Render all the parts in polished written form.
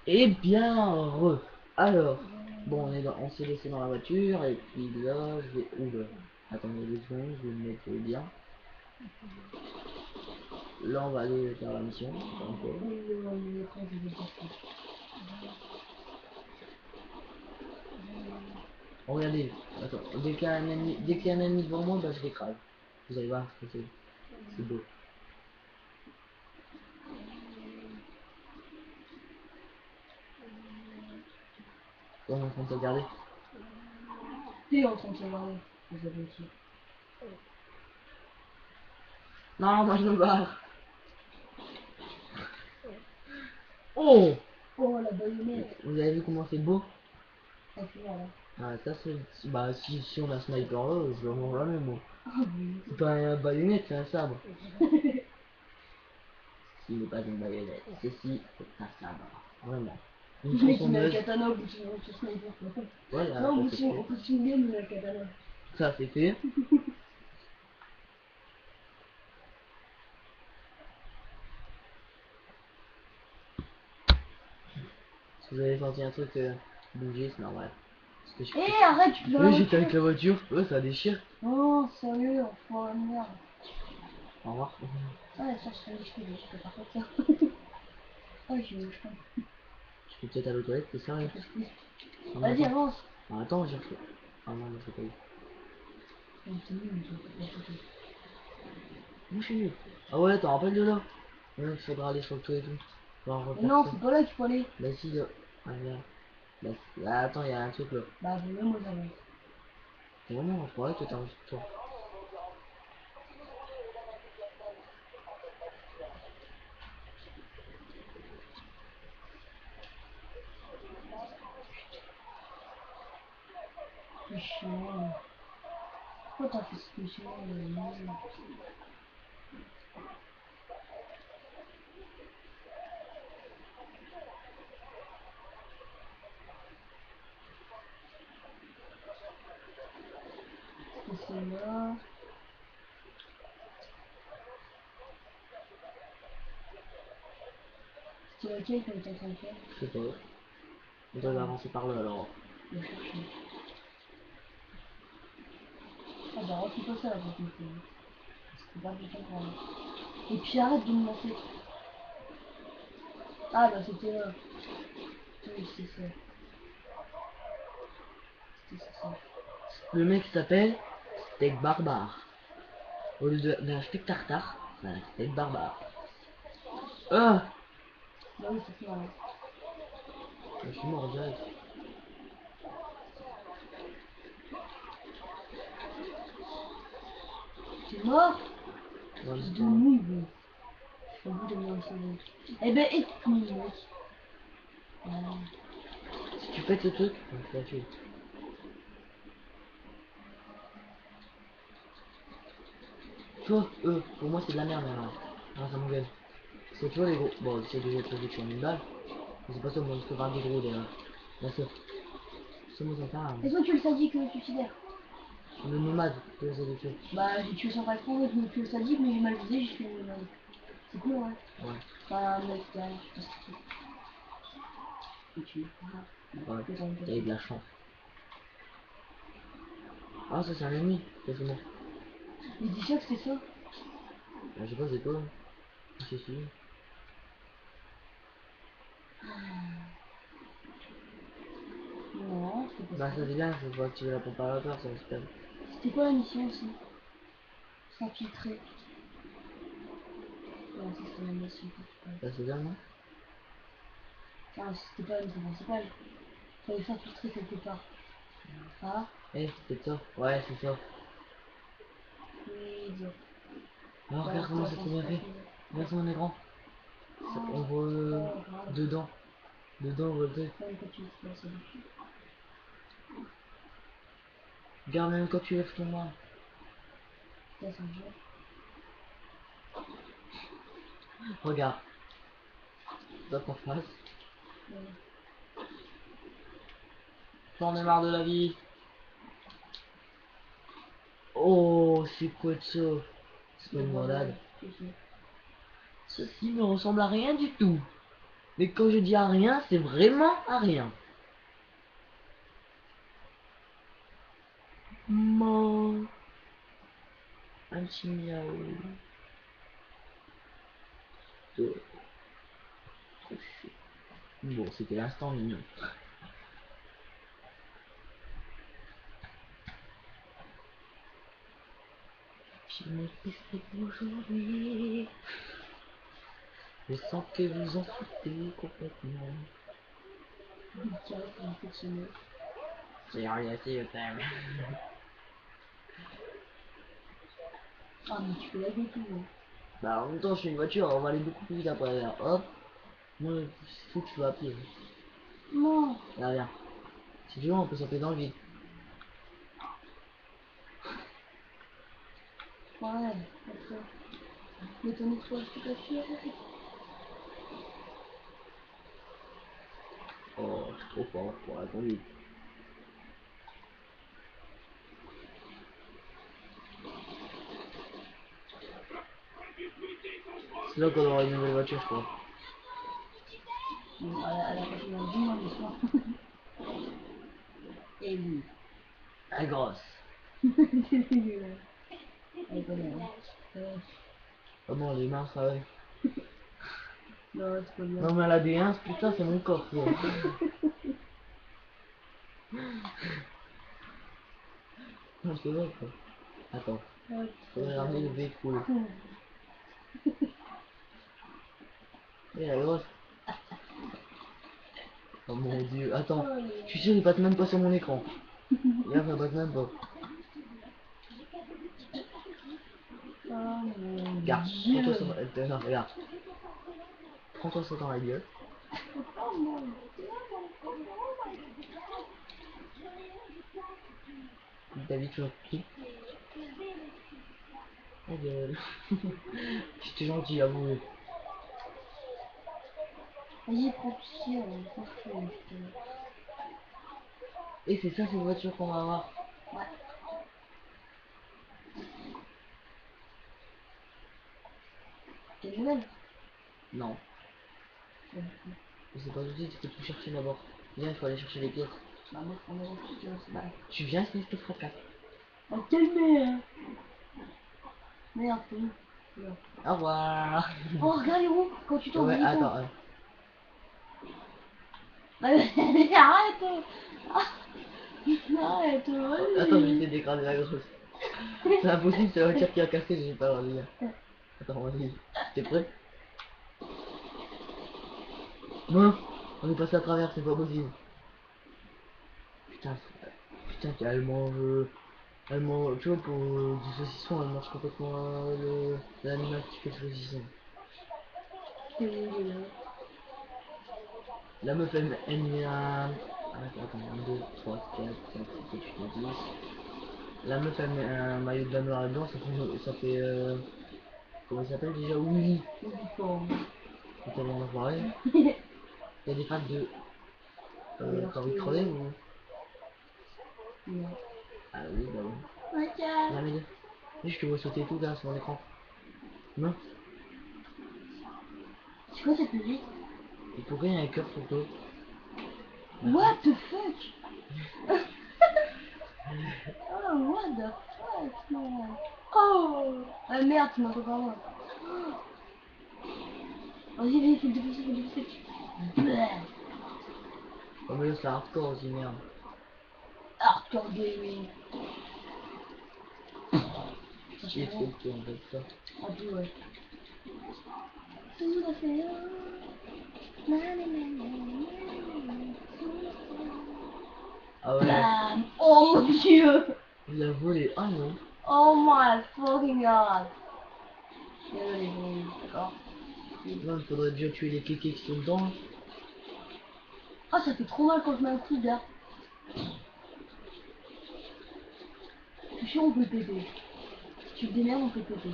Eh bien, alors, bon, on s'est laissé dans la voiture, et puis là, je vais... Oula, attendez 2 secondes, je vais me mettre bien. Là, on va aller faire la mission, encore. Oh, regardez, attends, dès qu'il y a un ennemi devant moi, bah, je l'écrase. Vous allez voir ce que c'est beau. On est en train de se regarder. T'es en train de se regarder. Vous avez dit. Non, moi je me barre. Oh, Oh la baïonnette. vous avez vu comment c'est beau? Ça fait mal, hein. Ah, ça c'est... Bah, si on a sniper là, je le mange jamais, moi. Ah oui. C'est pas un baïonnette, c'est un sabre. Ceci n'est pas une baïonnette, ceci est un sabre. Vraiment. Une Le mec il met un tronçonneuse. katana au bout de son sniper. Voilà, Non, ça c'est fait. au bout de son game, il met un katana. Ça c'est fait. Si vous avez senti un truc bouger, c'est normal. Parce que Eh, arrête, tu peux dans la oui, j'étais avec voiture. la voiture, ça déchire. Oh, sérieux, enfoiré de merde. Au revoir. Ouais, ça, je t'ai dit, je peux pas faire ça. Oh, j'ai eu le chemin. Je peux peut-être aller aux toilettes, c'est sérieux. Ah, mais Vas-y, attends. avance. Ah, attends, j'ai refait. Ah non, mais c'est pas eu. Oh, c'est nul, mais c'est pas possible. Moi je suis nul. Ah ouais, t'en rappelles de là? Ouais, il faudra aller sur le toit et tout. Faudra Mais refaire non, ça. c'est pas là qu'il faut aller. Bah si, là. Ah merde. Bah, là, attends, il y a un truc là. Bah, même aux avance. C'est vraiment, je croyais que t'étais en toi. C'est chiant. Pourquoi t'as fait cette mission? C'est là. C'était laquelle qu'on était en train de faire? Je sais pas. On doit avancer par là alors. Je vais chercher. Ah bah, refais pas ça la prochaine fois. C'est pas du tout grave. Et puis arrête de me lancer. Ah bah, c'était là. Oui, c'est ça. C'était ça. Le mec s'appelle Steak Barbare. Au lieu d'un steak tartare, c'est un steak barbare. Ah, Bah oui, c'est ça. Hein. je suis mort direct. T'es mort? Ouais, Fils c'est de pas grave. noob. Au bout de me sauver. Eh ben, écoute, mec. Ah. Si tu pètes le truc, on va tuer. Toi, pour moi c'est de la merde, hein. Ah, ça m'engueule. Parce que tu vois les gros. Bon, c'est déjà prévu sur une balle. Mais c'est pas ça, moi je peux faire des gros derrière. Là, ça moi ça me parle. Et toi, tu le sadique suicidaire? Le nomade, que ça de tuer. Bah, j'ai tué sans patron, je me tué le sadique, mais j'ai mal visé, j'ai tué le nomade. C'est cool, ouais. Ouais, Enfin, mec, derrière, je sais pas ce que c'est. Et tu ouais. es dans le T'as eu de la chance. Ah, ça c'est un ennemi. Ça c'est bon. il dit ça que c'était ça? Je sais pas c'est quoi. C'est si. Non, c'était pas Bah ça. ça c'est bien, je vois activer la pompe à vapeur, ça va super. C'était quoi la mission aussi? S'infiltrer. Non, ça c'était la mission principale. Ça c'est bien, non? Ah, c'était pas la mission principale. Fallait s'infiltrer quelque part. Ah, Eh, c'est ça. Ouais, c'est ça. oui, Oh, bah, regarde c'était comment la c'est trop bien fait. principale. Regarde comment on est grand. On voit Oh, grave. dedans. Dedans, on voit le truc. Même quand tu te passes dessus. Regarde même quand tu lèves ton main. Ça, c'est un jeu. Regarde. Toi qu'on fasse. Ouais. J'en ai marre de la vie. Oh, c'est quoi de ça? C'est pas Mais une voilà, grenade. c'est ça. Ceci ne ressemble à rien du tout. Mais quand je dis à rien, c'est vraiment à rien. Mon... Un petit miaou. Trop chou. Bon, c'était l'instant mignon. Je me fais aujourd'hui. Je sens que vous en foutez complètement. Tiens, c'est affectionné. C'est rien, c'est le thème. Ah, mais tu peux la tout, hein. Bah en même temps, je suis une voiture, on va aller beaucoup plus vite après. Là. Hop. Moi, c'est fou que je sois à pied. Non. Là, regarde. Si tu veux, on peut sauter dans le vide. Ouais, ok. Mais ton histoire, je suis pas sûre. Oh, je suis trop fort pour la conduite. C'est là qu'on aura une nouvelle voiture, je crois. Bon, elle a pas fait un jour, mais soir. Et lui. La grosse. C'est dégueulasse. Elle est pas bien. Oh non, les mains, ça va. Non, c'est pas bien. Non, mais la D1, putain, c'est mon corps, quoi. Non, c'est vrai, quoi. Attends, faudrait ramener le véhicule. Et la grosse. Oh mon dieu, attends. Je suis sûr, il passe même pas sur mon écran. Regarde, ça passe même pas. Oh mon Regarde, dieu. prends-toi ça, non, regarde. Prends-toi ça dans la gueule. Oh mon dieu. David, tu qui? Ta gueule. J'étais gentil, avouez. Vas-y, prends pitié, on s'en fout. Et c'est ça, cette voiture qu'on va avoir. Ouais. T'es nouvelle? Non, Ouais. je sais pas tout de suite, il faut tout chercher d'abord. Viens, il faut aller chercher les pièces. Bah, moi, je prends mes petits aussi. Bah, tu viens, sinon je te fracasse. Oh, quelle merde! Merde, c'est où? Là. Au revoir. Oh, regarde les roues quand tu tombes, Ouais, vas-y, tombe. attends. Arrête! Ah, arrête, Attends, vas-y. j'essaie d'écraser la grosse. C'est impossible, c'est la voiture qui a cassé, j'ai pas le droit de dire. Attends, vas-y. T'es prêt? Non, on est passé à travers, c'est pas possible. Putain, putain, elle mange, tu vois, pour du saucisson, elle mange complètement l'animal qui fait le saucisson. C'est dégueulasse. La meuf, elle met un... Attends, 1, 2, 3, 4, 5, 6, 7, 8, 9, 10. La meuf, elle met un maillot de bain noir et blanc, ça fait comment il s'appelle déjà? Oui, Uniforme. c'est tellement en parler. Il y a des packs de... t'as envie de Lorsque... crever ou... Non. Ah oui, bah oui. Regarde. Viens, mais je te vois sauter tout là sur mon écran. Non? C'est quoi cette musique? Et pourquoi il y a un cœur sur toi? What the fuck? Oh, what the fuck, man? Oh! Ah merde, tu m'entends pas moi. Vas-y, vas-y, faut le dépousser, faut le dépousser. Bleh. Oh mais là c'est hardcore aussi, merde. Hardcore gaming. Ça Il change est trop rien. tôt en fait ça. Un peu, ouais. Tout à fait. Na, na, na, na, na, na. Ah ouais, Bam! Oh mon dieu! il a volé. Ah non. Oh my fucking god! Désolé, bon, d'accord. Non, il faudrait déjà tuer les kékés qui sont dedans. Ah, ça fait trop mal quand je mets un coup d'air. Je suis sûr, on peut le péter. Si tu te démerdes, on peut le péter.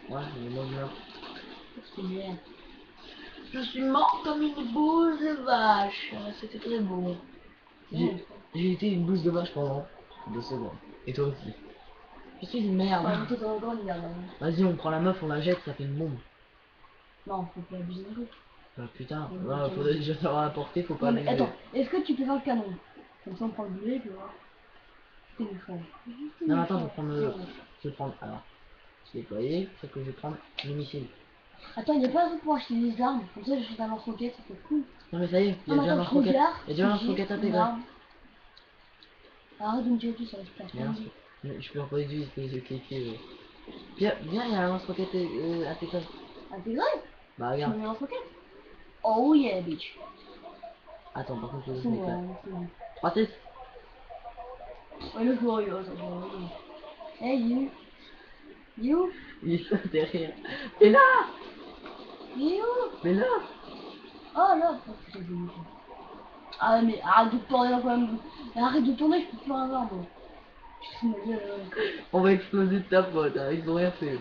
Ouais, mais moi je meurs. C'est merde. Je suis mort comme une bouse de vache. C'était très beau. Non, J'ai été une bouse de vache pendant 2 secondes. Et toi aussi. Je suis une merde. pas monter dans le grand, il y a rien. Vas-y, on prend la meuf, on la jette, ça fait une bombe. Non, faut pas abuser non plus. Ah putain, Ouais, voilà, ouais. faudrait déjà savoir la portée, faut pas Non mais abuser. attends, est-ce que tu peux faire le canon? Comme ça on prend le boulet, puis voilà. C'est une fois. Non, attends, je vais prendre, alors, je vais déployer, c'est que je vais prendre le missile. Attends, il y a pas un truc pour acheter des armes. Comme ça, j'achète un lance-roquette, ça peut être cool. Non mais ça y est, il y a Non, mais déjà un attends, je lance-roquette. regarde. Il y a déjà un si lance-roquette j'ai une intégré. arme. Arrête de me tirer tout ça, je Il y a un lance- Je peux employer du cliquer. Viens, viens, il y a un lance-roquette intégré. Intégré? Bah Je me regarde. mets lance-roquette. Oh yeah, bitch. Attends, par contre, je C'est vais moi, faire. hein, c'est moi. 3, 6. Ouais, le glorieux, ça va. Hey, you. You. Il est derrière. Et là. You. Mais là. Oh là. Oh, putain, j'ai mis ça. Ah, mais arrête de tourner là quand même. Arrête de tourner, je peux plus rien voir, moi. Tu te fous de ma gueule, ouais. On va exploser de ta faute, hein. Ils ont rien fait.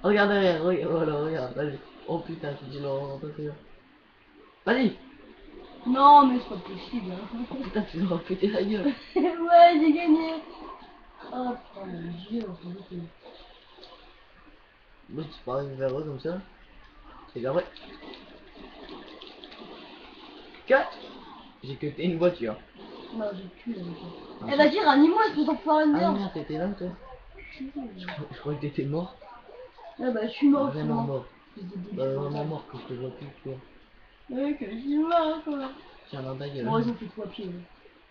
Regarde derrière, regarde, voilà, regarde, vas-y. Oh putain, tu l'as rencontré. Vas-y. Non, mais c'est pas possible. Hein. Oh putain, tu l'as pété la gueule. Ouais, j'ai gagné. Oh putain, mon dieu, on s'en fout. Moi, tu parles vers eux comme ça. C'est pas vrai. Que j'ai cuté une voiture. Non, j'ai tué la voiture. Ah, Eh, vas-y, ranime-moi, c'est pour faire une Ah merde. merde, t'étais là toi? Je croyais que t'étais mort. Ah bah, je suis mort, Vraiment justement. mort. Fils de débile, Vraiment mort que je te vois plus, tu vois. mec, je suis mort, quoi. Tiens, dans ta gueule. Bon, ils ont fait 3 pieds.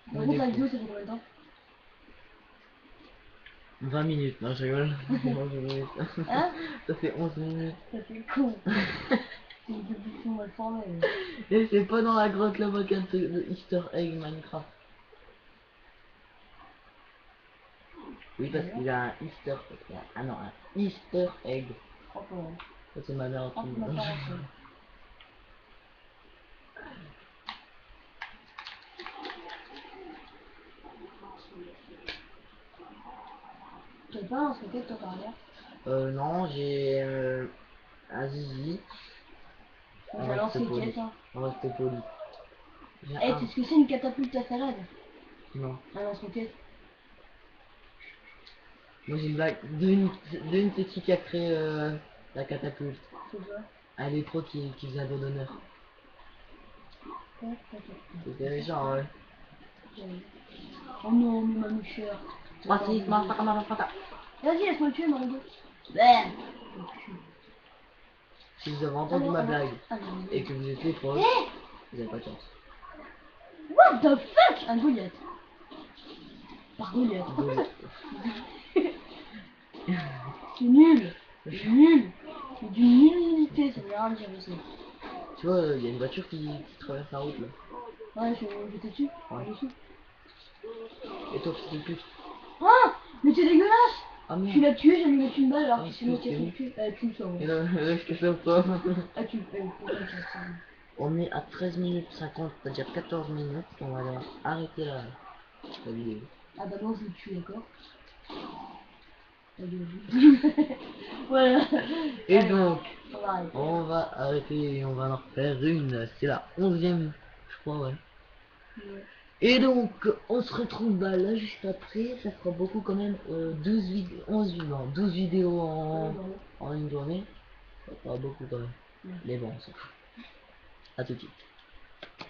On Par est contre, la des vidéo, fous. ça fait combien de temps? 20 minutes, non, je rigole. 11 minutes. Hein? Ça fait 11 minutes. Ça fait con. C'est une déduction mal formée. Et c'est pas dans la grotte là-bas qu'il y a de Easter egg Minecraft. Oui, parce qu'il y a un Easter egg. Ah non, un Easter egg. Franchement. Ça, c'est ma mère qui Franchement, me pas rentré. T'as pas un socket, toi, par ailleurs? Non, j'ai un zizi. Moi, j'ai un lance-roquette, hein. On va rester poli. J'ai Eh, un... tu sais ce que c'est une catapulte à salade? Non. Un lance-roquette. Moi j'ai une blague d'une petite qui a créé la catapulte. C'est quoi? Un des pros qui faisait un dos d'honneur. C'était méchant, ouais. Oh non, mais ma moucheur. Raciste, motherfucker. Vas-y, laisse-moi le tuer, Mario. Bam. Si vous avez entendu ma blague Ah non. et que vous étiez proche, Eh, vous avez pas de chance. what the fuck? Un Goliath. Par Goliath. C'est nul. C'est nul. C'est d'une nullité, ça veut rien dire aussi. Tu vois, il y a une voiture qui traverse la route là. Ouais, j'étais dessus. Ouais. Dessus. Et toi, tu te putes. Ah, mais c'est dégueulasse. Ah Tu merde. l'as tué, j'allais lui mettre une balle alors Ah, qu'il s'est mis c'est son cul. Tu le sens. Et là, je te fais pas. Ah, tu le fais. On est à 13 minutes 50, c'est-à-dire 14 minutes. On va aller arrêter la vidéo. Ah bah non, je le tue, d'accord. Voilà. Et Allez, donc, on va arrêter. on va arrêter et on va en refaire une. C'est la 11e, je crois, ouais. Ouais. Et donc, on se retrouve bah, là juste après. Ça fera beaucoup quand même. 12 vidéos, 11, non, 12 vidéos en une journée. Ça fera beaucoup quand même. Ouais. Mais bon, on s'en fout. À tout de suite.